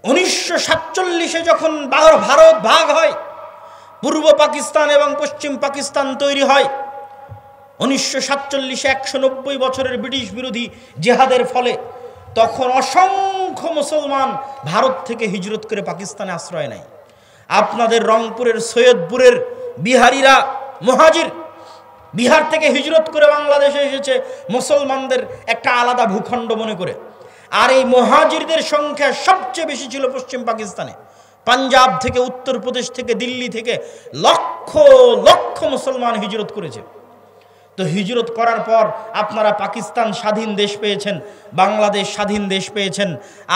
1947 যখন ভারত ভাগ হয়, পূর্ব পাকিস্তান এবং পশ্চিম পাকিস্তান তৈরি হয়, 1947 190 বছরের ব্রিটিশ বিরোধী জিহাদের ফলে তখন অসংখ্য মুসলমান ভারত থেকে হিজরত করে পাকিস্তানে আশ্রয় নেয়। আপনাদের রংপুরের সৈয়দপুরের বিহারিরা মুহাজির, বিহার থেকে হিজরত করে বাংলাদেশে এসেছে মুসলমানদের একটা আলাদা ভূখণ্ড মনে করে। আর এই মুহাজিরদের সংখ্যা সবচেয়ে বেশি ছিল পশ্চিম পাকিস্তানে। পাঞ্জাব থেকে, উত্তরপ্রদেশ থেকে, দিল্লি থেকে লক্ষ লক্ষ মুসলমান হিজরত করেছে। তো হিজরত করার পর আপনারা পাকিস্তান স্বাধীন দেশ পেয়েছেন, বাংলাদেশ স্বাধীন দেশ পেয়েছেন,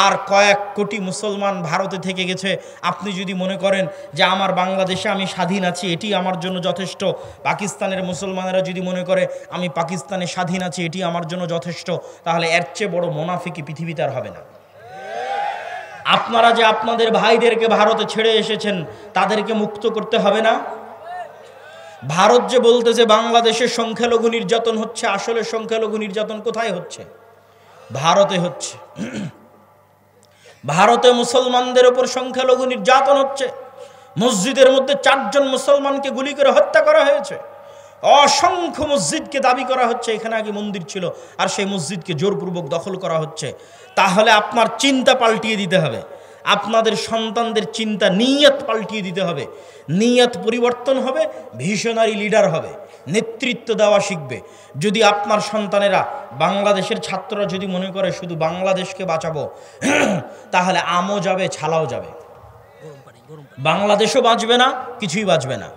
আর কয়েক কোটি মুসলমান ভারতে থেকে গেছে। আপনি যদি মনে করেন যে আমার বাংলাদেশে আমি স্বাধীন আছি, এটি আমার জন্য যথেষ্ট, পাকিস্তানের মুসলমানেরা যদি মনে করে আমি পাকিস্তানে স্বাধীন আছি, এটি আমার জন্য যথেষ্ট, তাহলে এর চেয়ে বড় মুনাফিকি পৃথিবীতে আর হবে না। আপনারা যে আপনাদের ভাইদেরকে ভারতে ছেড়ে এসেছেন, তাদেরকে মুক্ত করতে হবে না? ভারত যে বলতেছে বাংলাদেশের সংখ্যালঘু নির্যাতন হচ্ছে, আসলে সংখ্যালঘু নির্যাতন কোথায় হচ্ছে? ভারতে হচ্ছে। ভারতে মুসলমানদের উপর সংখ্যালঘু নির্যাতন হচ্ছে। মসজিদের মধ্যে 4 জন মুসলমানকে গুলি করে হত্যা করা হয়েছে। অসংখ্য মসজিদকে দাবি করা হচ্ছে এখানে আগে মন্দির ছিল, আর সেই মসজিদকে জোরপূর্বক দখল করা হচ্ছে। তাহলে আপনার চিন্তা পাল্টিয়ে দিতে হবে, আপনাদের সন্তানদের চিন্তা, নিয়ত পাল্টিয়ে দিতে হবে। নিয়ত পরিবর্তন হবে, ভিশনারি লিডার হবে, নেতৃত্ব দেওয়া শিখবে। যদি আপনার সন্তানেরা, বাংলাদেশের ছাত্ররা যদি মনে করে শুধু বাংলাদেশকে বাঁচাবো, তাহলে আমও যাবে, ছালাও যাবে, বাংলাদেশও বাঁচবে না, কিছুই বাঁচবে না।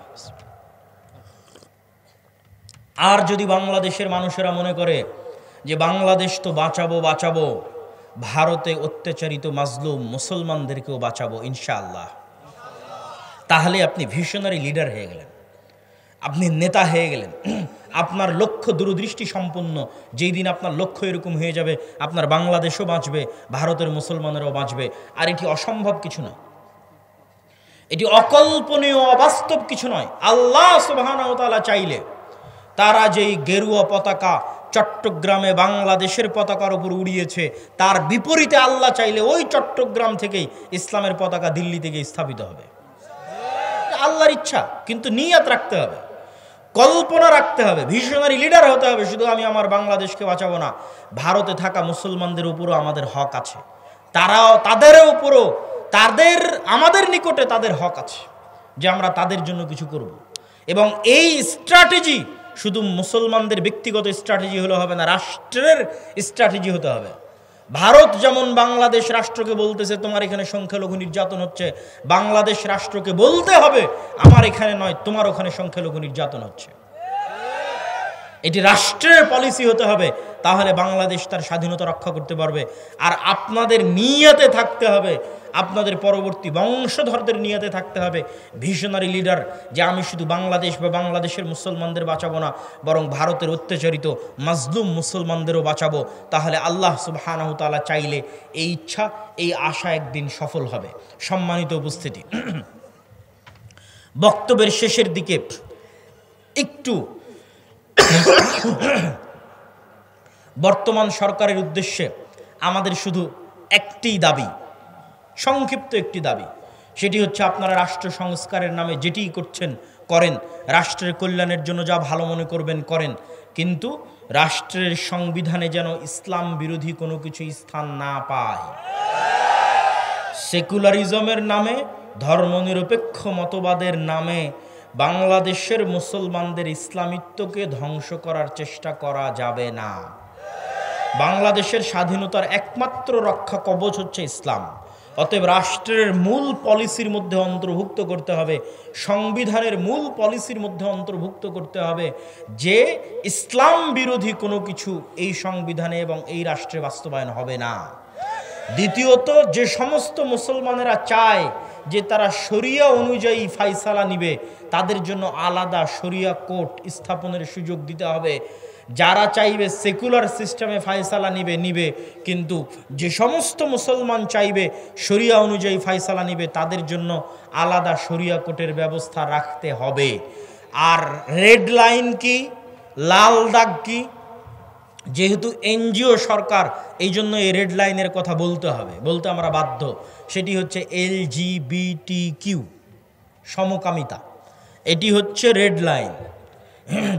আর যদি বাংলাদেশের মানুষেরা মনে করে যে বাংলাদেশ তো বাঁচাবো বাঁচাবো, ভারতে অত্যাচারিত মাজলুম মুসলমানদেরকেও বাঁচাবো ইনশাআল্লাহ, তাহলে আপনি ভিশনারি লিডার হয়ে গেলেন, আপনি নেতা হয়ে গেলেন। আপনার লক্ষ্য দূরদৃষ্টি সম্পন্ন। যেই দিন আপনার লক্ষ্য এরকম হয়ে যাবে, আপনার বাংলাদেশও বাঁচবে, ভারতের মুসলমানেরাও বাঁচবে। আর এটি অসম্ভব কিছু নয়, এটি অকল্পনীয় অবাস্তব কিছু নয়। আল্লাহ সুবহানাহু ওয়া তাআলা চাইলে তারা যেই গেরুয়া পতাকা চট্টগ্রামে বাংলাদেশের পতাকার উপর উড়িয়েছে, তার বিপরীতে আল্লাহ চাইলে ওই চট্টগ্রাম থেকেই ইসলামের পতাকা দিল্লি থেকে স্থাপিত হবে। আল্লাহর ইচ্ছা, কিন্তু নিয়ত রাখতে হবে, কল্পনা রাখতে হবে, ভিশনারি লিডার হতে হবে। শুধু আমি আমার বাংলাদেশকে বাঁচাবো না, ভারতে থাকা মুসলমানদের উপরও আমাদের হক আছে, তারাও, তাদের উপরও, তাদের, আমাদের নিকটে তাদের হক আছে যে আমরা তাদের জন্য কিছু করব। এবং এই স্ট্র্যাটেজি শুধু মুসলমানদের ব্যক্তিগত স্ট্র্যাটেজি হলে হবে না, রাষ্ট্রের স্ট্র্যাটেজি হতে হবে। ভারত যেমন বাংলাদেশ রাষ্ট্রকে বলতেছে তোমার এখানে সংখ্যালঘু নির্যাতন হচ্ছে, বাংলাদেশ রাষ্ট্রকে বলতে হবে আমার এখানে নয়, তোমার ওখানে সংখ্যালঘু নির্যাতন হচ্ছে। এটি রাষ্ট্রের পলিসি হতে হবে, তাহলে বাংলাদেশ তার স্বাধীনতা রক্ষা করতে পারবে। আর আপনাদের নিয়তে থাকতে হবে, আপনাদের পরবর্তী বংশধরদের নিয়তে থাকতে হবে ভিশনারি লিডার, যে আমি শুধু বাংলাদেশ বা বাংলাদেশের মুসলমানদের বাঁচাবো না, বরং ভারতের অত্যাচারিত মাজলুম মুসলমানদেরও বাঁচাবো। তাহলে আল্লাহ সুবহানাহু ওয়া তাআলা চাইলে এই ইচ্ছা, এই আশা একদিন সফল হবে। সম্মানিত উপস্থিতি, বক্তব্যের শেষের দিকে একটু বর্তমান সরকারের উদ্দেশ্যে আমাদের শুধু একটি দাবি, সংক্ষিপ্ত একটি দাবি, সেটি হচ্ছে আপনারা রাষ্ট্র সংস্কারের নামে যেটি করছেন করেন, রাষ্ট্রের কল্যাণের জন্য যা ভালো মনে করবেন করেন, কিন্তু রাষ্ট্রের সংবিধানে যেন ইসলাম বিরোধী কোনো কিছু স্থান না পায়। সেকুলারিজমের নামে, ধর্মনিরপেক্ষ মতবাদের নামে বাংলাদেশের মুসলমানদের ইসলামিত্বকে ধ্বংস করার চেষ্টা করা যাবে না। বাংলাদেশের স্বাধীনতার একমাত্র রক্ষা কবচ হচ্ছে ইসলাম। অতএব রাষ্ট্রের মূল পলিসির মধ্যে অন্তর্ভুক্ত করতে হবে, সংবিধানের মূল পলিসির মধ্যে অন্তর্ভুক্ত করতে হবে যে ইসলাম বিরোধী কোনো কিছু এই সংবিধানে এবং এই রাষ্ট্রে বাস্তবায়ন হবে না। দ্বিতীয়ত, যে সমস্ত মুসলমানেরা চায় যে তারা শরিয়া অনুযায়ী ফায়সালা নিবে, তাদের জন্য আলাদা শরিয়া কোর্ট স্থাপনের সুযোগ দিতে হবে। যারা চাইবে সেকুলার সিস্টেমে ফায়সালা নিবে, কিন্তু যে সমস্ত মুসলমান চাইবে শরিয়া অনুযায়ী ফায়সালা নিবে, তাদের জন্য আলাদা শরিয়া কোর্টের ব্যবস্থা রাখতে হবে। আর রেড লাইন কি, লাল দাগ কি, যেহেতু এনজিও সরকার, এই জন্য এই রেড লাইনের কথা বলতে আমরা বাধ্য। সেটি হচ্ছে LGBTQ, সমকামিতা। এটি হচ্ছে রেড লাইন।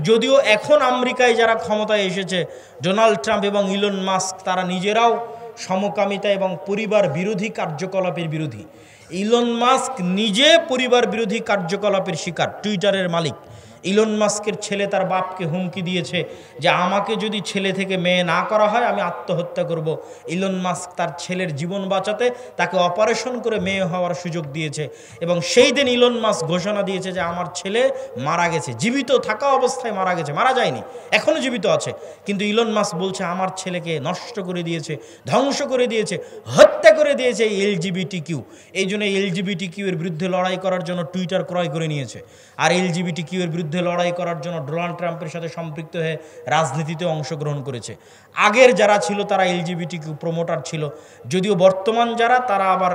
যদিও এখন আমেরিকায় যারা ক্ষমতায় এসেছে, ডোনাল্ড ট্রাম্প এবং ইলন মাস্ক, তারা নিজেরাও সমকামিতা এবং পরিবার বিরোধী কার্যকলাপের বিরোধী। ইলন মাস্ক নিজে পরিবার বিরোধী কার্যকলাপের শিকার, টুইটারের মালিক। ইলন মাস্কের ছেলে তার বাপকে হুমকি দিয়েছে যে আমাকে যদি ছেলে থেকে মেয়ে না করা হয় আমি আত্মহত্যা করব। ইলন মাস্ক তার ছেলের জীবন বাঁচাতে তাকে অপারেশন করে মেয়ে হওয়ার সুযোগ দিয়েছে, এবং সেই দিন ইলন মাস্ক ঘোষণা দিয়েছে যে আমার ছেলে মারা গেছে, জীবিত থাকা অবস্থায় মারা গেছে, মারা যায়নি, এখনও জীবিত আছে। কিন্তু ইলন মাস্ক বলছে আমার ছেলেকে নষ্ট করে দিয়েছে, ধ্বংস করে দিয়েছে, হত্যা করে দিয়েছে এই LGBTQ। এই জন্য LGBTQ এর বিরুদ্ধে লড়াই করার জন্য টুইটার ক্রয় করে নিয়েছে, আর LGBTQ এর বিরুদ্ধে লড়াই করার জন্য ডোনাল্ড ট্রাম্পের সাথে সম্পৃক্ত হয়ে রাজনীতিতে অংশগ্রহণ করেছে। আগের যারা ছিল তারা LGBTQ প্রমোটার ছিল, যদিও বর্তমান যারা তারা আবার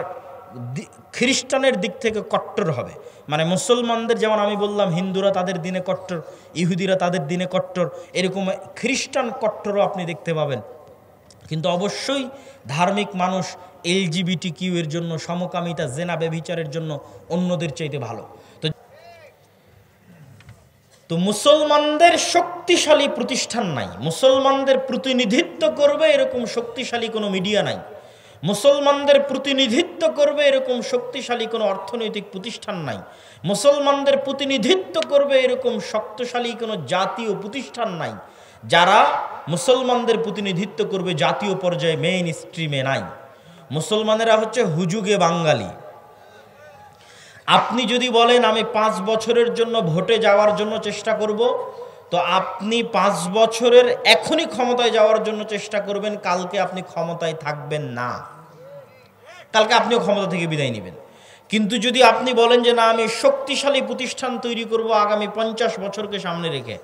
খ্রিস্টানের দিক থেকে কট্টর হবে। মানে মুসলমানদের যেমন আমি বললাম হিন্দুরা তাদের দিনে কট্টর, ইহুদিরা তাদের দিনে কট্টর, এরকম খ্রিস্টান কট্টরও আপনি দেখতে পাবেন। কিন্তু অবশ্যই ধার্মিক মানুষ LGBTQ এর জন্য, সমকামিতা, জেনা, ব্যভিচারের জন্য অন্যদের চাইতে ভালো। তো মুসলমানদের শক্তিশালী প্রতিষ্ঠান নাই, মুসলমানদের প্রতিনিধিত্ব করবে এরকম শক্তিশালী কোনো মিডিয়া নাই, মুসলমানদের প্রতিনিধিত্ব করবে এরকম শক্তিশালী কোনো অর্থনৈতিক প্রতিষ্ঠান নাই, মুসলমানদের প্রতিনিধিত্ব করবে এরকম শক্তিশালী কোনো জাতীয় প্রতিষ্ঠান নাই। যারা মুসলমানদের প্রতিনিধিত্ব করবে জাতীয় পর্যায়ে, মেইন স্ট্রিমে নাই। মুসলমানেরা হচ্ছে হুজুগে বাঙালি। আপনি যদি বলেন আমি 5 বছরের জন্য ভোটে যাওয়ার জন্য চেষ্টা করব, তো আপনি 5 বছরের এখনই ক্ষমতায় যাওয়ার জন্য চেষ্টা করবেন, কালকে আপনি ক্ষমতায় থাকবেন না, কালকে আপনিও ক্ষমতা থেকে বিদায় নেবেন। কিন্তু যদি আপনি বলেন যে না আমি শক্তিশালী প্রতিষ্ঠান তৈরি করব আগামী 50 বছরকে সামনে রেখে,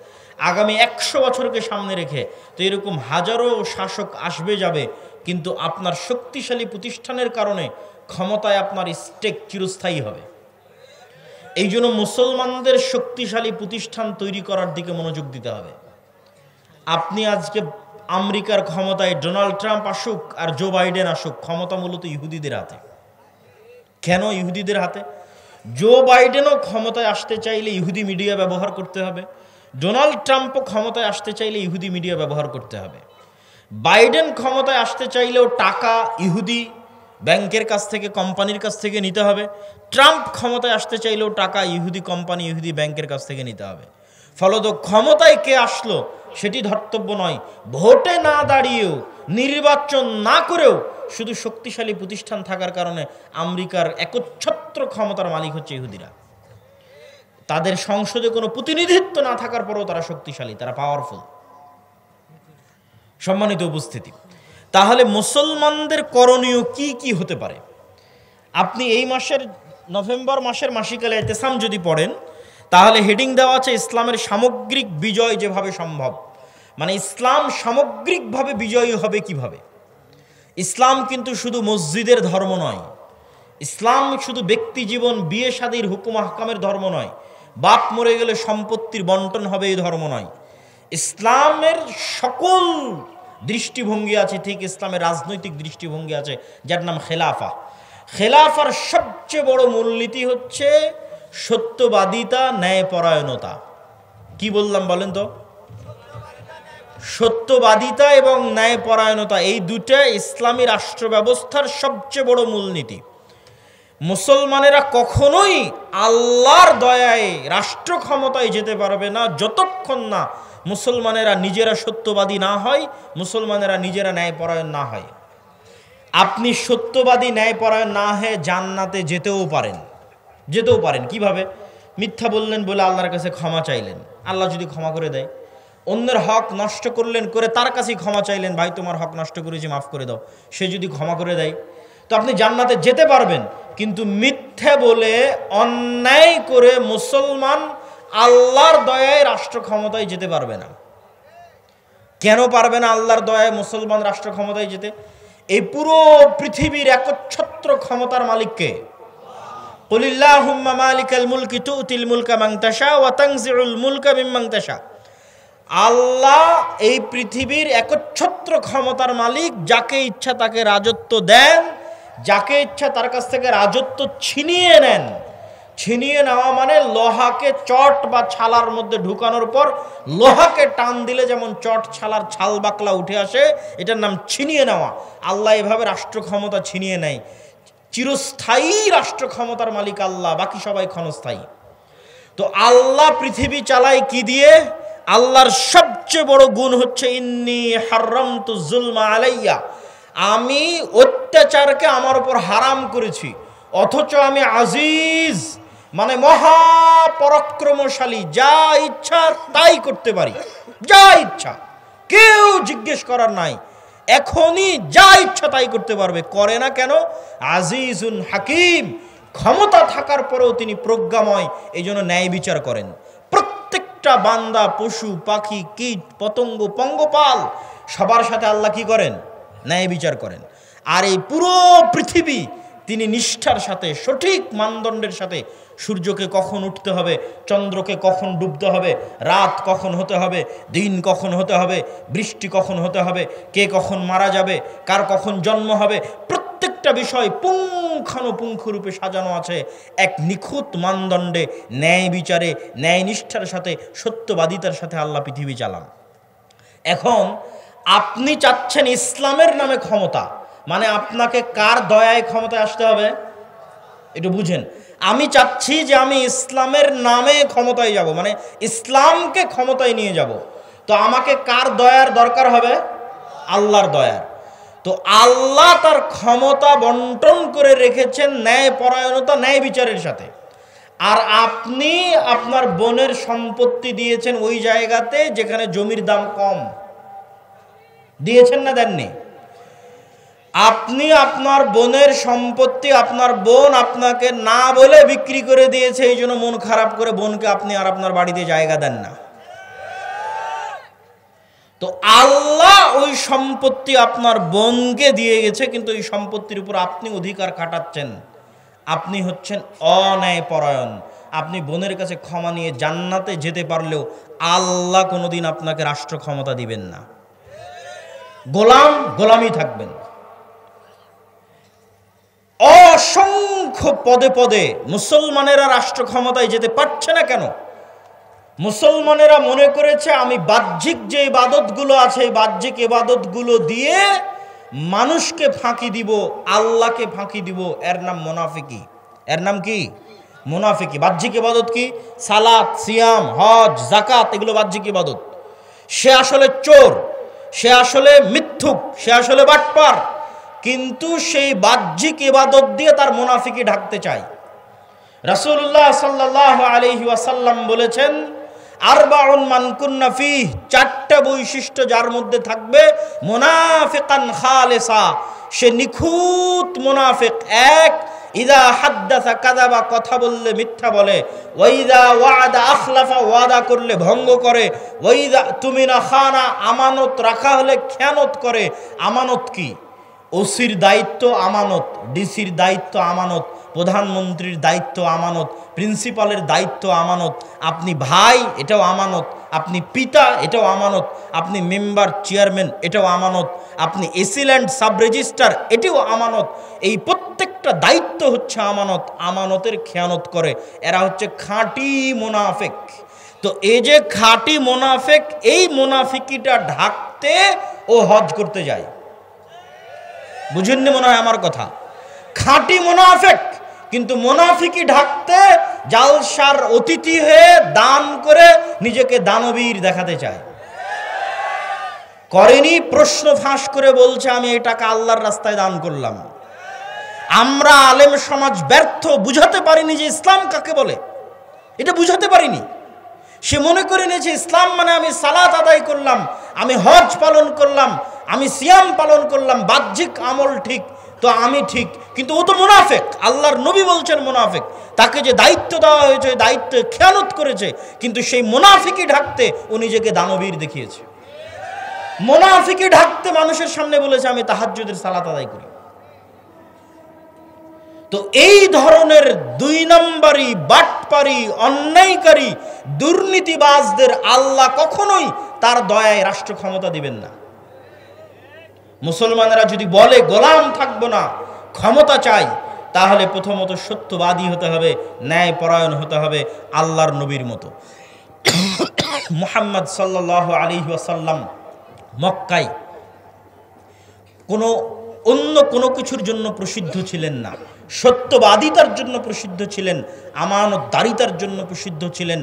আগামী 100 বছরকে সামনে রেখে, তো এরকম হাজারো শাসক আসবে যাবে, কিন্তু আপনার শক্তিশালী প্রতিষ্ঠানের কারণে ক্ষমতায় আপনার স্টেক চিরস্থায়ী হবে। এই জন্য মুসলমানদের শক্তিশালী প্রতিষ্ঠান তৈরি করার দিকে মনোযোগ দিতে হবে। আপনি আজকে আমেরিকার ক্ষমতায় ডোনাল্ড ট্রাম্প আসুক আর জো বাইডেন আসুক, ক্ষমতা মূলত ইহুদিদের হাতে। কেন ইহুদিদের হাতে? জো বাইডেনও ক্ষমতায় আসতে চাইলে ইহুদি মিডিয়া ব্যবহার করতে হবে, ডোনাল্ড ট্রাম্পও ক্ষমতায় আসতে চাইলে ইহুদি মিডিয়া ব্যবহার করতে হবে। বাইডেন ক্ষমতায় আসতে চাইলেও টাকা ইহুদি ব্যাংকের কাছ থেকে, কোম্পানির কাছ থেকে নিতে হবে। ট্রাম্প ক্ষমতায় আসতে চাইলেও টাকা ইহুদি কোম্পানি, ইহুদি ব্যাংকের কাছ থেকে নিতে হবে। ফলত ক্ষমতায় কে আসলো সেটি ধর্তব্য নয়। ভোটে না দাঁড়িয়েও, নির্বাচন না করেও শুধু শক্তিশালী প্রতিষ্ঠান থাকার কারণে আমেরিকার একচ্ছত্র ক্ষমতার মালিক হচ্ছে ইহুদিরা। তাদের সংসদে কোনো প্রতিনিধিত্ব না থাকার পরেও তারা শক্তিশালী, তারা পাওয়ারফুল। সম্মানিত উপস্থিতি, তাহলে মুসলমানদের করণীয় কি কি হতে পারে? আপনি এই মাসের নভেম্বর মাসের মাসিকালে ইতিসাম যদি পড়েন, তাহলে হেডিং দেওয়া আছে ইসলামের সামগ্রিক বিজয় যেভাবে সম্ভব। মানে ইসলাম সামগ্রিকভাবে বিজয়ী হবে কিভাবে। ইসলাম কিন্তু শুধু মসজিদের ধর্ম নয়, ইসলাম শুধু ব্যক্তি জীবন, বিয়ে শাদীর হুকুম আহকামের ধর্ম নয়, বাপ মরে গেলে সম্পত্তির বন্টন হবে এই ধর্ম নয়। ইসলামের সকল দৃষ্টিভঙ্গি আছে, ঠিক ইসলামের রাজনৈতিক দৃষ্টিভঙ্গি আছে যার নাম খেলাফা। খেলাফার সবচেয়ে বড় মূলনীতি হচ্ছে সত্যবাদিতা, ন্যায়পরায়ণতা। কি বললাম বলেন তো? সত্যবাদিতা এবং ন্যায়পরায়ণতা, এই দুটা ইসলামী রাষ্ট্র ব্যবস্থার সবচেয়ে বড় মূলনীতি। মুসলমানেরা কখনোই আল্লাহর দয়ায় রাষ্ট্র ক্ষমতায় যেতে পারবে না যতক্ষণ না মুসলমানেরা নিজেরা সত্যবাদী না হয়, মুসলমানেরা নিজেরা ন্যায়পরায়ণ না হয়। আপনি সত্যবাদী, ন্যায়পরায়ণ না হয়ে জান্নাতে যেতেও পারেন। কিভাবে? মিথ্যা বললেন বলে আল্লাহর কাছে ক্ষমা চাইলেন, আল্লাহ যদি ক্ষমা করে দেয়। অন্যের হক নষ্ট করলেন, করে তার কাছেই ক্ষমা চাইলেন, ভাই তোমার হক নষ্ট করেছি মাফ করে দাও, সে যদি ক্ষমা করে দেয়, তো আপনি জান্নাতে যেতে পারবেন। কিন্তু মিথ্যা বলে, অন্যায় করে মুসলমান আল্লাহর দয়ায় রাষ্ট্র ক্ষমতায় যেতে পারবে না। কেন পারবে না আল্লাহর দয়ায় মুসলমান রাষ্ট্র ক্ষমতায় যেতে? এই পুরো পৃথিবীর একচ্ছত্র ক্ষমতার মালিককে। কুলিল্লাহুম্মা মালিকাল মুলকি তুতিল মুলকা মান তাশা ওয়া তানজিউল মুলকা মিম্মান তাশা। আল্লাহ এই পৃথিবীর একচ্ছত্র ক্ষমতার মালিক, যাকে ইচ্ছা তাকে রাজত্ব দেন, যাকে ইচ্ছা তার কাছ থেকে রাজত্ব ছিনিয়ে নেন। ছিনিয়ে নেওয়া মানে লোহাকে চট বা ছালার মধ্যে ঢুকানোর পর লোহাকে টান দিলে যেমন চট ছালার ছাল বাকলা উঠে আসে, এটার নাম ছিনিয়ে নেওয়া। আল্লাহ এভাবে রাষ্ট্র ক্ষমতা ছিনিয়ে নেয়। চিরস্থায়ী রাষ্ট্র ক্ষমতার মালিক আল্লাহ, বাকি সবাই ক্ষণস্থায়ী। তো আল্লাহ পৃথিবী চালায় কি দিয়ে? আল্লাহর সবচেয়ে বড় গুণ হচ্ছে ইন্নী হারামতু যুলমা আলাইয়া, আমি অত্যাচারকে আমার উপর হারাম করেছি। অথচ আমি আজিজ, মানে মহাপরাক্রমশালী, যা ইচ্ছা তাই করতে পারি, যা ইচ্ছা, কেউ জিজ্ঞেস করার নাই, এখনই যা ইচ্ছা তাই করতে পারবে। করে না কেন? আজিজুন হাকিম, ক্ষমতা থাকার পরেও তিনি প্রজ্ঞাময়, এই জন্য ন্যায় বিচার করেন। প্রত্যেকটা বান্দা, পশু পাখি, কীট পতঙ্গ, পঙ্গপাল, সবার সাথে আল্লাহ কি করেন? ন্যায় বিচার করেন। আর এই পুরো পৃথিবী তিনি নিষ্ঠার সাথে, সঠিক মানদণ্ডের সাথে, সূর্যকে কখন উঠতে হবে, চন্দ্রকে কখন ডুবতে হবে, রাত কখন হতে হবে, দিন কখন হতে হবে, বৃষ্টি কখন হতে হবে, কে কখন মারা যাবে, কার কখন জন্ম হবে, প্রত্যেকটা বিষয় পুঙ্খানুপুঙ্খরূপে সাজানো আছে এক নিখুঁত মানদণ্ডে, ন্যায় বিচারে, ন্যায় নিষ্ঠার সাথে, সত্যবাদিতার সাথে আল্লাহ পৃথিবী চালান। এখন আপনি চাচ্ছেন ইসলামের নামে ক্ষমতা, মানে আপনাকে কার দয়ায় ক্ষমতায় আসতে হবে একটু বুঝেন। আমি চাচ্ছি যে আমি ইসলামের নামে ক্ষমতায় যাব, মানে ইসলামকে ক্ষমতায় নিয়ে যাব। তো আমাকে কার দয়ার দরকার হবে? আল্লাহর দয়ার। তো আল্লাহ তার ক্ষমতা বন্টন করে রেখেছেন ন্যায় পরায়ণতা, ন্যায় বিচারের সাথে। আর আপনি আপনার বোনের সম্পত্তি দিয়েছেন ওই জায়গাতে যেখানে জমির দাম কম। দিয়েছেন না দেননি? আপনি আপনার বোনের সম্পত্তি, আপনার বোন আপনাকে না বলে বিক্রি করে দিয়েছে, এই জন্য মন খারাপ করে বোনকে আপনি আর আপনার বাড়িতে জায়গা দেন না। তো আল্লাহ ওই সম্পত্তি আপনার বোনকে দিয়ে গেছে, কিন্তু এই সম্পত্তির উপর আপনি অধিকার খাটাচ্ছেন। আপনি হচ্ছেন অন্যায় পরায়ণ। আপনি বোনের কাছে ক্ষমা নিয়ে জান্নাতে যেতে পারলেও আল্লাহ কোনোদিন আপনাকে রাষ্ট্র ক্ষমতা দিবেন না। গোলামই থাকবেন। অসংখ্য পদে পদে মুসলমানেরা রাষ্ট্র ক্ষমতায় যেতে পারছে না কেন? মুসলমানেরা মনে করেছে আমি বাহ্যিক যে ইবাদতগুলো আছে, বাহ্যিক ইবাদতগুলো দিয়ে মানুষকে ফাঁকি দিব, আল্লাহকে ফাঁকি দিব। এর নাম মুনাফিকি। এর নাম কি? মুনাফিকি। বাহ্যিক ইবাদত কি? সালাত, সিয়াম, হজ, যাকাত, এগুলো বাহ্যিক ইবাদত। সে আসলে চোর, সে আসলে মিথ্যুক, সে আসলে বাটপার, কিন্তু সেই বাহ্যিক ইবাদত দিয়ে তার মুনাফিকি ঢাকতে চায়। রাসূলুল্লাহ সাল্লাল্লাহু আলাইহি ওয়াসাল্লাম বলেছেন, আরবাউন মান কুন্না ফিহ, চারটা বৈশিষ্ট্য যার মধ্যে থাকবে, মুনাফিকান খালিসা, সে নিখুঁত মুনাফিক। এক, ইদা হাদ্দাসা কাযাবা, কথা বললে মিথ্যা বলে। ওয়াইদা ওয়াদা আখলাফা, ওয়াদা করলে ভঙ্গ করে। ওয়াইদা তুমিনা খানা, আমানত রাখা হলে খেয়ানত করে। আমানত কি? ওসির দায়িত্ব আমানত, ডিসির দায়িত্ব আমানত, প্রধানমন্ত্রীর দায়িত্ব আমানত, প্রিন্সিপালের দায়িত্ব আমানত, আপনি ভাই এটাও আমানত, আপনি পিতা এটাও আমানত, আপনি মেম্বার চেয়ারম্যান এটাও আমানত, আপনি এসিল্যান্ড সাব রেজিস্ট্রার এটাও আমানত। এই প্রত্যেকটা দায়িত্ব হচ্ছে আমানত। আমানতের খেয়ানত করে, এরা হচ্ছে খাঁটি মুনাফিক। তো এই যে খাঁটি মুনাফিক, এই মুনাফিকিটা ঢাকতে ও হজ করতে যায়। বুঝেননি মনে হয় আমার কথা? খাঁটি মুনাফিক, কিন্তু মুনাফিকি ঢাকতে জালসার অতিথি হয়ে দান করে নিজেকে দানবীর দেখাতে চায়। করেনি, প্রশ্ন ফাঁস করে বলছে আমি এই টাকা আল্লাহর রাস্তায় দান করলাম। আমরা আলেম সমাজ ব্যর্থ, বুঝাতে পারিনি যে ইসলাম কাকে বলে, এটা বুঝাতে পারিনি। সে মনে করে নিয়েছে ইসলাম মানে আমি সালাত আদায় করলাম, আমি হজ পালন করলাম, আমি সিয়াম পালন করলাম, বাহ্যিক আমল ঠিক, তো আমি ঠিক। কিন্তু ও তো মুনাফিক। আল্লাহর নবী বলছেন মুনাফিক। তাকে যে দায়িত্ব দেওয়া হয়েছে ওই দায়িত্বে খেয়ানত করেছে, কিন্তু সেই মুনাফিকি ঢাকতে ও নিজেকে দানবীর দেখিয়েছে। মুনাফিকি ঢাকতে মানুষের সামনে বলেছে আমি তাহাজ্জুদের সালাত আদায় করি। তো এই ধরনের 2 নম্বরই বাটপারি অন্যায়কারী দুর্নীতিবাজদের আল্লাহ কখনোই তার দয়ায় রাষ্ট্র ক্ষমতা দিবেন না। মুসলমানেরা যদি বলে গোলাম থাকবো না, ক্ষমতা চাই, তাহলে প্রথমত সত্যবাদী হতে হবে, ন্যায়পরায়ণ হতে হবে আল্লাহর নবীর মতো। মুহাম্মদ সাল্লাল্লাহু আলাইহি ওয়াসাল্লাম মক্কায় অন্য কোনো কিছুর জন্য প্রসিদ্ধ ছিলেন না, সত্যবাদিতার জন্য প্রসিদ্ধ ছিলেন, আমানতদারিতার জন্য প্রসিদ্ধ ছিলেন,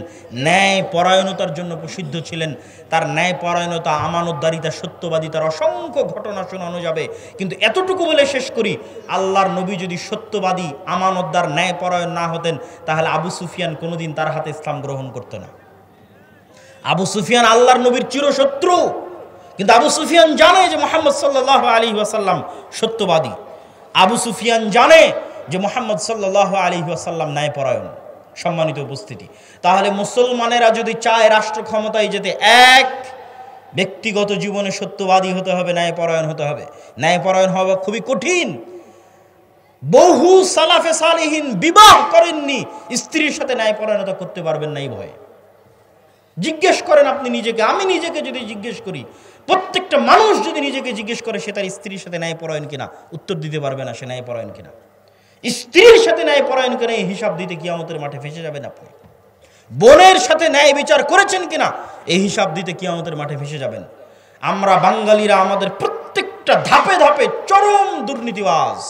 ন্যায়পরায়ণতার জন্য প্রসিদ্ধ ছিলেন। তার ন্যায়পরায়ণতা, আমানতদারিতা, সত্যবাদিতার অসংখ্য ঘটনা শোনানো যাবে, কিন্তু এতটুকু বলে শেষ করি, আল্লাহর নবী যদি সত্যবাদী, আমানতদার, ন্যায়পরায়ণ না হতেন, তাহলে আবু সুফিয়ান কোনোদিন তার হাতে ইসলাম গ্রহণ করত না। আবু সুফিয়ান আল্লাহর নবীর চিরশত্রু, কিন্তু আবু সুফিয়ান জানে যে মুহাম্মদ সাল্লাল্লাহু আলাইহি ওয়াসাল্লাম সত্যবাদী। আবু সুফিয়ান জানে যে মুহাম্মদ সাল্লাল্লাহু আলাইহি ওয়াসাল্লাম ন্যায়পরায়ণ। সম্মানিত উপস্থিতি, তাহলে মুসলমানেরা যদি চায় রাষ্ট্র ক্ষমতায় যেতে, এক, ব্যক্তিগত জীবনে সত্যবাদী হতে হবে, ন্যায়পরায়ণ হতে হবে। ন্যায়পরায়ণ হওয়া খুবই কঠিন। বহু সালাফে সালিহিন বিবাহ করেননি, স্ত্রীর সাথে ন্যায়পরায়ণতা করতে পারবেন না এই ভয়ে। জিজ্ঞেস করেন আপনি নিজেকে, আমি নিজেকে যদি জিজ্ঞেস করি, প্রত্যেকটা মানুষ যদি নিজেকে জিজ্ঞেস করে সে তার স্ত্রীর সাথে ন্যায়পরায়ণ কিনা, উত্তর দিতে পারবে না সে ন্যায়পরায়ণ কিনা। স্ত্রীর সাথে ন্যায়পরায়ণ কিনা এই হিসাব দিতে কিয়ামতের মাঠে ফেসে যাবেন আপনি। বোনের সাথে ন্যায় বিচার করেছেন কিনা এই হিসাব দিতে কিয়ামতের মাঠে ফেসে যাবেন। আমরা বাঙালিরা আমাদের প্রত্যেকটা ধাপে ধাপে চরম দুর্নীতিবাজ।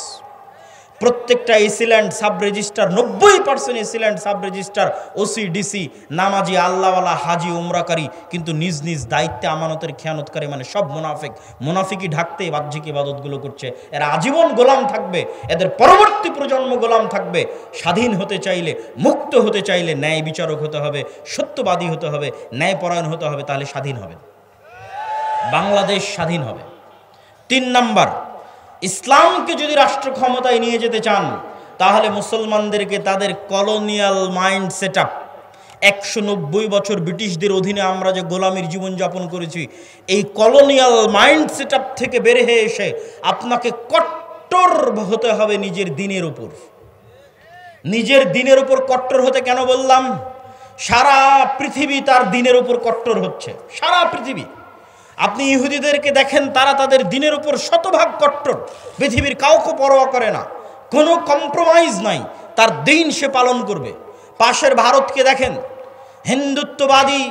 প্রত্যেকটা AC land sub registrar, 90% AC land sub registrar, OC, DC নামাজি, আল্লাহওয়ালা, হাজি, উমরাকারী, কিন্তু নিজ নিজ দায়িত্বে আমানতের খেয়ানতকারী, মানে সব মুনাফিক। মুনাফিকি ঢাকতে বাহ্যিক ইবাদতগুলো করছে। এরা আজীবন গোলাম থাকবে, এদের পরবর্তী প্রজন্ম গোলাম থাকবে। স্বাধীন হতে চাইলে, মুক্ত হতে চাইলে ন্যায় বিচারক হতে হবে, সত্যবাদী হতে হবে, ন্যায়পরায়ণ হতে হবে, তাহলে স্বাধীন হবে, বাংলাদেশ স্বাধীন হবে। 3 নাম্বার, ইসলামকে যদি রাষ্ট্র ক্ষমতায় নিয়ে যেতে চান, তাহলে মুসলমানদেরকে তাদের কলোনিয়াল মাইন্ড সেট আপ, 190 বছর ব্রিটিশদের অধীনে আমরা যে গোলামির জীবনযাপন করেছি, এই কলোনিয়াল মাইন্ড সেট আপ থেকে বের হয়ে এসে আপনাকে কট্টর হতে হবে নিজের দিনের উপর। নিজের দিনের উপর কট্টর হতে কেন বললাম? সারা পৃথিবী তার দিনের উপর কট্টর হচ্ছে, সারা পৃথিবী। আপনি ইহুদিদেরকে দেখেন, তারা তাদের দিনের উপর শতভাগ কট্টর, পৃথিবীর কাউকে পরোয়া করে না, কোনো কম্প্রোমাইজ নাই, তার দিন সে পালন করবে। পাশের ভারতকে দেখেন, হিন্দুত্ববাদী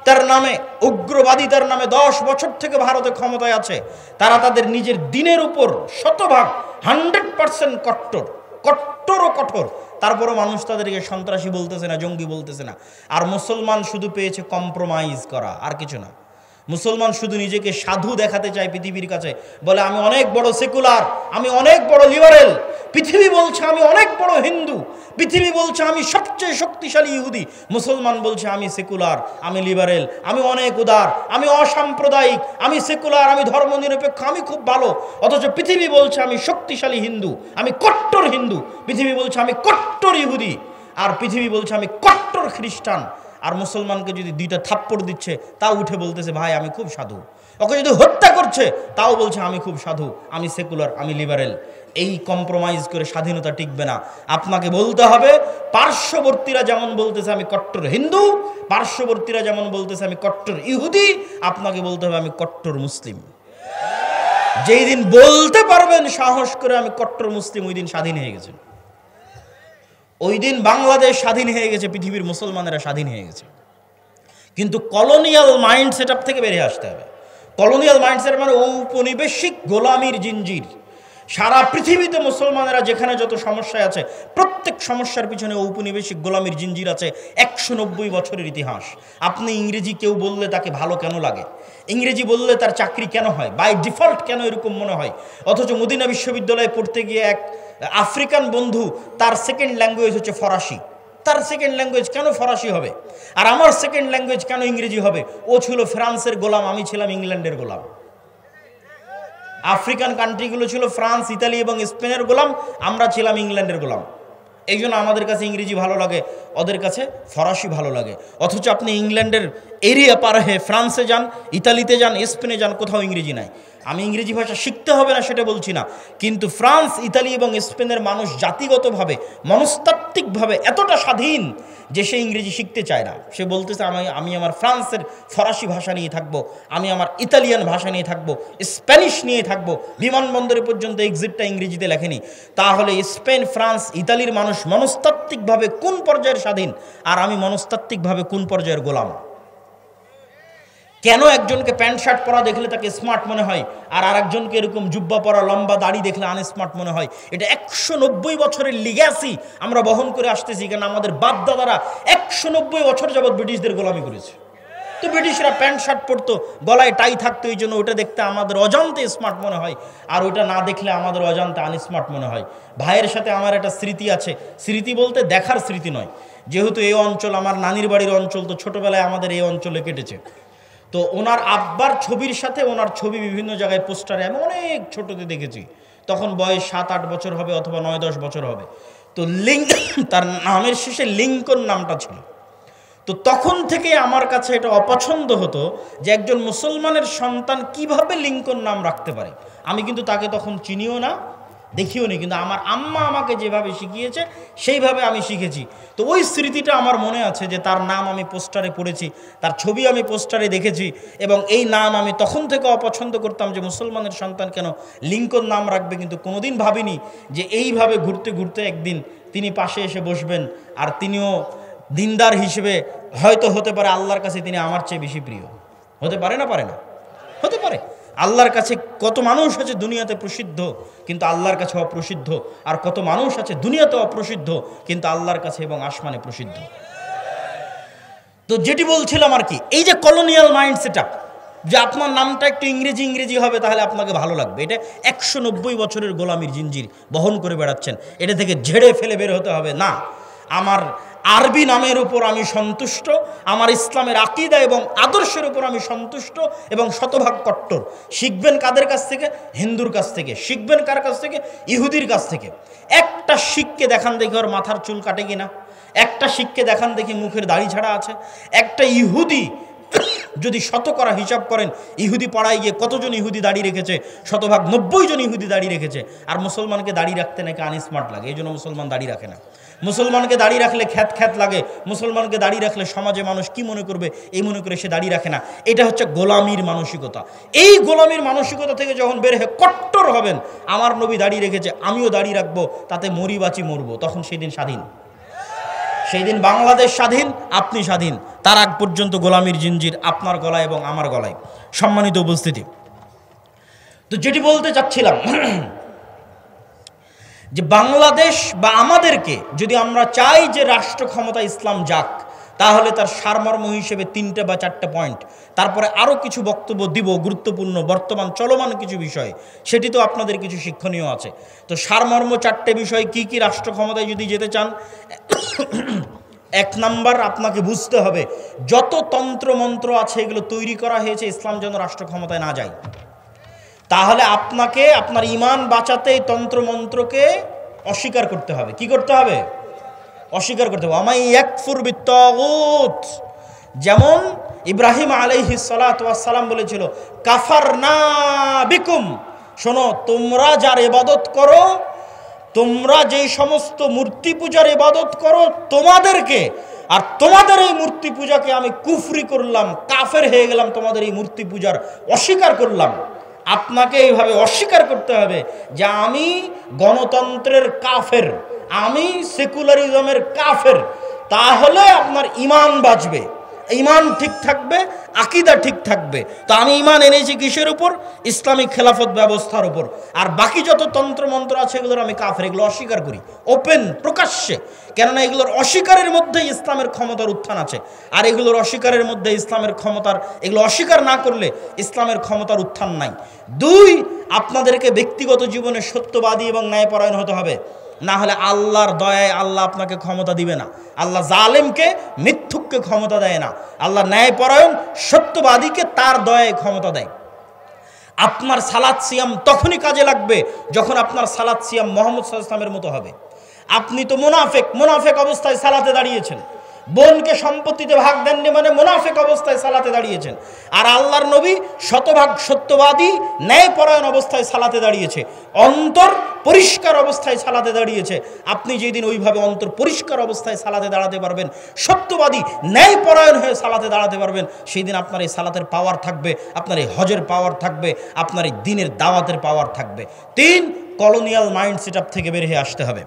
তার নামে, উগ্রবাদী তার নামে 10 বছর থেকে ভারতে ক্ষমতায় আছে। তারা তাদের নিজের দিনের উপর শতভাগ 100% কট্টর, কট্টর ও কঠোর। তারপরও মানুষ তাদেরকে সন্ত্রাসী বলতেছে না, জঙ্গি বলতেছে না। আর মুসলমান শুধু পেয়েছে কম্প্রোমাইজ করা, আর কিছু না। মুসলমান শুধু নিজেকে সাধু দেখাতে চায় পৃথিবীর কাছে, বলে আমি অনেক বড় সেকুলার, আমি অনেক বড় লিবারেল। পৃথিবী বলছে আমি অনেক বড় হিন্দু, পৃথিবী বলছে আমি সবচেয়ে শক্তিশালী ইহুদি। মুসলমান বলছে আমি সেকুলার, আমি লিবারেল, আমি অনেক উদার, আমি অসাম্প্রদায়িক, আমি সেকুলার, আমি ধর্মনিরপেক্ষ, আমি খুব ভালো। অথচ পৃথিবী বলছে আমি শক্তিশালী হিন্দু, আমি কট্টর হিন্দু। পৃথিবী বলছে আমি কট্টর ইহুদি, আর পৃথিবী বলছে আমি কট্টর খ্রিস্টান। আর মুসলমানকে যদি 2টা থাপ্পড় দিচ্ছে, তাও উঠে বলতেছে ভাই আমি খুব সাধু। ওকে যদি হত্যা করছে, তাও বলছে আমি খুব সাধু, আমি সেকুলার, আমি লিবারেল। এই কম্প্রোমাইজ করে স্বাধীনতা টিকবে না। আপনাকে বলতে হবে, পার্শ্ববর্তীরা যেমন বলতেছে আমি কট্টর হিন্দু, পার্শ্ববর্তীরা যেমন বলতেছে আমি কট্টর ইহুদি, আপনাকে বলতে হবে আমি কট্টর মুসলিম। যেই দিন বলতে পারবেন সাহস করে আমি কট্টর মুসলিম, ওই দিন স্বাধীন হয়ে গেছেন। ওই দিন বাংলাদেশ স্বাধীন হয়ে গেছে, পৃথিবীর মুসলমানেরা স্বাধীন হয়ে গেছে। কিন্তু কলোনিয়াল মাইন্ড সেট আপ থেকে বেরিয়ে আসতে হবে। কলোনিয়াল মাইন্ড সেট মানে ঔপনিবেশিক গোলামির জিঞ্জির। সারা পৃথিবীতে মুসলমানেরা যেখানে যত সমস্যায় আছে, প্রত্যেক সমস্যার পিছনে ঔপনিবেশিক গোলামির জিঞ্জির আছে। 190 বছরের ইতিহাস। আপনি ইংরেজি কেউ বললে তাকে ভালো কেন লাগে? ইংরেজি বললে তার চাকরি কেন হয়? বাই ডিফল্ট কেন এরকম মনে হয়? অথচ মদিনা বিশ্ববিদ্যালয়ে পড়তে গিয়ে এক আফ্রিকান বন্ধু, তার সেকেন্ড ল্যাঙ্গুয়েজ হচ্ছে ফরাসি। তার সেকেন্ড ল্যাঙ্গুয়েজ কেন ফরাসি হবে? আর আমার সেকেন্ড ল্যাঙ্গুয়েজ কেন ইংরেজি হবে? ও ছিল ফ্রান্সের গোলাম, আমি ছিলাম ইংল্যান্ডের গোলাম। আফ্রিকান কান্ট্রিগুলো ছিল ফ্রান্স, ইতালি এবং স্পেনের গোলাম, আমরা ছিলাম ইংল্যান্ডের গোলাম। এই জন্য আমাদের কাছে ইংরেজি ভালো লাগে, ওদের কাছে ফরাসি ভালো লাগে। অথচ আপনি ইংল্যান্ডের এরিয়া পার হয়ে ফ্রান্সে যান, ইতালিতে যান, স্পেনে যান, কোথাও ইংরেজি নাই। আমি ইংরেজি ভাষা শিখতে হবে না সেটা বলছি না, কিন্তু ফ্রান্স, ইতালি এবং স্পেনের মানুষ জাতিগতভাবে, মনস্তাত্ত্বিকভাবে এতটা স্বাধীন যে সে ইংরেজি শিখতে চায় না। সে বলতেছে আমি আমার ফ্রান্সের ফরাসি ভাষা নিয়ে থাকবো, আমি আমার ইতালিয়ান ভাষা নিয়ে থাকবো, স্প্যানিশ নিয়ে থাকবো। বিমানবন্দরে পর্যন্ত এক্সিটটা ইংরেজিতে লেখেনি। তাহলে স্পেন, ফ্রান্স, ইতালির মানুষ মনস্তাত্ত্বিকভাবে কোন পর্যায়ের স্বাধীন, আর আমি মনস্তাত্ত্বিকভাবে কোন পর্যায়ের গোলাম? কেন একজনকে প্যান্ট শার্ট পরা দেখলে তাকে স্মার্ট মনে হয়, আর আরেকজনকে এরকম জুব্বা পরা, লম্বা দাড়ি দেখলে আনস্মার্ট মনে হয়? এটা 190 বছরের লিগ্যাসি আমরা বহন করে আসতেছি, কারণ আমাদের বাপ দাদারা 190 বছর যাবৎ ব্রিটিশদের গোলামি করেছে। তো ব্রিটিশরা প্যান্ট শার্ট পরতো, গলায় টাই থাকতো, এই জন্য ওটা দেখতে আমাদের অজান্তে স্মার্ট মনে হয়, আর ওটা না দেখলে আমাদের অজান্তে আনস্মার্ট মনে হয়। ভাইয়ের সাথে আমার একটা স্মৃতি আছে, স্মৃতি বলতে দেখার স্মৃতি নয়, যেহেতু এই অঞ্চল আমার নানির বাড়ির অঞ্চল, তো ছোটবেলায় আমাদের এই অঞ্চলে কেটেছে। তো ওনার আব্বার ছবির সাথে ওনার ছবি বিভিন্ন জায়গায় পোস্টারে আমি অনেক ছোটতে দেখেছি, তখন বয়স 7-8 বছর হবে অথবা 9-10 বছর হবে। তো তার নামের শেষে লিঙ্কন নামটা ছিল। তো তখন থেকে আমার কাছে এটা অপছন্দ হতো যে একজন মুসলমানের সন্তান কিভাবে লিঙ্কন নাম রাখতে পারে। আমি কিন্তু তাকে তখন চিনিও না, দেখিও নি, কিন্তু আমার আম্মা আমাকে যেভাবে শিখিয়েছে সেইভাবে আমি শিখেছি। তো ওই স্মৃতিটা আমার মনে আছে যে তার নাম আমি পোস্টারে পড়েছি, তার ছবি আমি পোস্টারে দেখেছি, এবং এই নাম আমি তখন থেকে অপছন্দ করতাম যে মুসলমানের সন্তান কেন লিঙ্কন নাম রাখবে। কিন্তু কোনোদিন ভাবিনি যে এইভাবে ঘুরতে ঘুরতে একদিন তিনি পাশে এসে বসবেন, আর তিনিও দিনদার হিসেবে হয়তো হতে পারে আল্লাহর কাছে তিনি আমার চেয়ে বেশি প্রিয়। হতে পারে না? পারে না? হতে পারে। আল্লাহর কাছে কত মানুষ আছে দুনিয়াতে প্রসিদ্ধ কিন্তু আল্লাহর কাছে অপ্রসিদ্ধ, আর কত মানুষ আছে দুনিয়াতে অপ্রসিদ্ধ কিন্তু আল্লাহর কাছে এবং আসমানে প্রসিদ্ধ। তো যেটি বলছিলাম আর কি, এই যে কলোনিয়াল মাইন্ড সেটআপ, যে আপনার নামটা একটু ইংরেজি ইংরেজি হবে তাহলে আপনাকে ভালো লাগবে, এটা 190 বছরের গোলামির জিঞ্জির বহন করে বেড়াচ্ছেন। এটা থেকে ঝেড়ে ফেলে বের হতে হবে না। আমার আরবি নামের উপর আমি সন্তুষ্ট, আমার ইসলামের আকীদা এবং আদর্শের উপর আমি সন্তুষ্ট এবং শতভাগ কট্টর। শিখবেন কাদের কাছ থেকে? হিন্দুর কাছ থেকে। শিখবেন কার কাছ থেকে? ইহুদির কাছ থেকে। একটা শিখকে দেখান দেখি ওর মাথার চুল কাটে কিনা, একটা শিখকে দেখান দেখি মুখের দাড়ি ছাড়া আছে। একটা ইহুদি যদি শতকরা হিসাব করেন ইহুদি পাড়ায় গিয়ে কতজন ইহুদি দাড়ি রেখেছে, শতভাগ 90 জন ইহুদি দাড়ি রেখেছে। আর মুসলমানকে দাড়ি রাখতে নাকি আনস্মার্ট লাগে, এই জন্য মুসলমান দাড়ি রাখে না। মুসলমানকে দাড়ি রাখলে খ্যাত খ্যাত লাগে, মুসলমানকে দাড়ি রাখলে সমাজে মানুষ কি মনে করবে এই মনে করে সে দাড়ি রাখে না। এটা হচ্ছে গোলামির মানসিকতা। এই গোলামির মানসিকতা থেকে যখন বের হয়ে কট্টর হবেন, আমার নবী দাড়ি রেখেছে আমিও দাড়ি রাখবো, তাতে মরি বাঁচি মরবো, তখন সেই দিন স্বাধীন। সেই দিন বাংলাদেশ স্বাধীন, আপনি স্বাধীন। তার আগ পর্যন্ত গোলামির জিঞ্জির আপনার গলায় এবং আমার গলায়। সম্মানিত উপস্থিতি, তো যেটি বলতে চাচ্ছিলাম যে বাংলাদেশ বা আমাদেরকে যদি আমরা চাই যে রাষ্ট্র ক্ষমতা ইসলাম যাক, তাহলে তার সারমর্ম হিসেবে 3টে বা 4টে পয়েন্ট, তারপরে আরও কিছু বক্তব্য দিব গুরুত্বপূর্ণ বর্তমান চলমান কিছু বিষয়, সেটি তো আপনাদের কিছু শিক্ষণীয় আছে। তো সারমর্ম 4টে বিষয় কি কি রাষ্ট্র ক্ষমতায় যদি যেতে চান? 1 নাম্বার, আপনাকে বুঝতে হবে যত তন্ত্রমন্ত্র আছে এগুলো তৈরি করা হয়েছে ইসলাম যেন রাষ্ট্র ক্ষমতায় না যায়। তাহলে আপনাকে আপনার ঈমান বাঁচাতে এই তন্ত্রমন্ত্রকে অস্বীকার করতে হবে। কি করতে হবে? অস্বীকার করতে হবে। আমাই ইয়াকফুর বিত্তাগুত, যেমন ইব্রাহিম আলাইহিস সালাতু ওয়াস সালাম বলেছিল কাফারনা বিকুম, শোনো তোমরা যার ইবাদত করো, তোমরা যেই সমস্ত মূর্তি পূজার ইবাদত করো তোমাদেরকে, আর তোমাদের এই মূর্তি পূজাকে আমি কুফরি করলাম, কাফের হয়ে গেলাম, তোমাদের এই মূর্তি পূজার অস্বীকার করলাম। আপনাকে এইভাবে অস্বীকার করতে হবে যে আমি গণতন্ত্রের কাফের, আমি সেকুলারিজমের কাফের। তাহলে আপনার ঈমান বাঁচবে, ঈমান ঠিক থাকবে, আকীদা ঠিক থাকবে। তো আমি ঈমান এনেছি কিসের উপর? ইসলামিক খেলাফত ব্যবস্থার উপর। আর বাকি যত তন্ত্রমন্ত্র আছে এগুলোর আমি কাফের, এগুলো অস্বীকার করি ওপেন প্রকাশ্যে। কেননা এগুলোর অস্বীকারের মধ্যে ইসলামের ক্ষমতার উত্থান আছে, আর এগুলোর অস্বীকারের মধ্যে ইসলামের ক্ষমতার, এগুলো অস্বীকার না করলে ইসলামের ক্ষমতার উত্থান নাই। 2, আপনাদেরকে ব্যক্তিগত জীবনে সত্যবাদী এবং ন্যায়পরায়ণ হতে হবে, না হলে আল্লাহর দয়ায় আল্লাহ আপনাকে ক্ষমতা দিবে না। আল্লাহ জালেমকে, মিথ্যুককে ক্ষমতা দেয় না, আল্লাহ ন্যায়পরায়ণ সত্যবাদীকে তার দয়ায় ক্ষমতা দেয়। আপনার সালাত সিয়াম তখনই কাজে লাগবে যখন আপনার সালাত সিয়াম মুহাম্মদ সাল্লাল্লাহু আলাইহি ওয়াসাল্লামের মতো হবে। আপনি তো মুনাফিক অবস্থায় সালাতে দাঁড়িয়েছেন, বোনকে সম্পত্তিতে ভাগ দেননি মানে মুনাফিক অবস্থায় সালাতে দাঁড়িয়েছেন। আর আল্লাহর নবী শতভাগ সত্যবাদী ন্যায়পরায়ণ অবস্থায় সালাতে দাঁড়িয়েছে, অন্তর পরিষ্কার অবস্থায় সালাতে দাঁড়িয়েছে। আপনি যেদিন ওইভাবে অন্তর পরিষ্কার অবস্থায় সালাতে দাঁড়াতে পারবেন, সত্যবাদী ন্যায়পরায়ণ হয়ে সালাতে দাঁড়াতে পারবেন, সেই দিন আপনার এই সালাতের পাওয়ার থাকবে, আপনার এই হজের পাওয়ার থাকবে, আপনার এই দ্বীনের দাওয়াতের পাওয়ার থাকবে। 3, কলোনিয়াল মাইন্ড সেটআপ থেকে বের হয়ে আসতে হবে।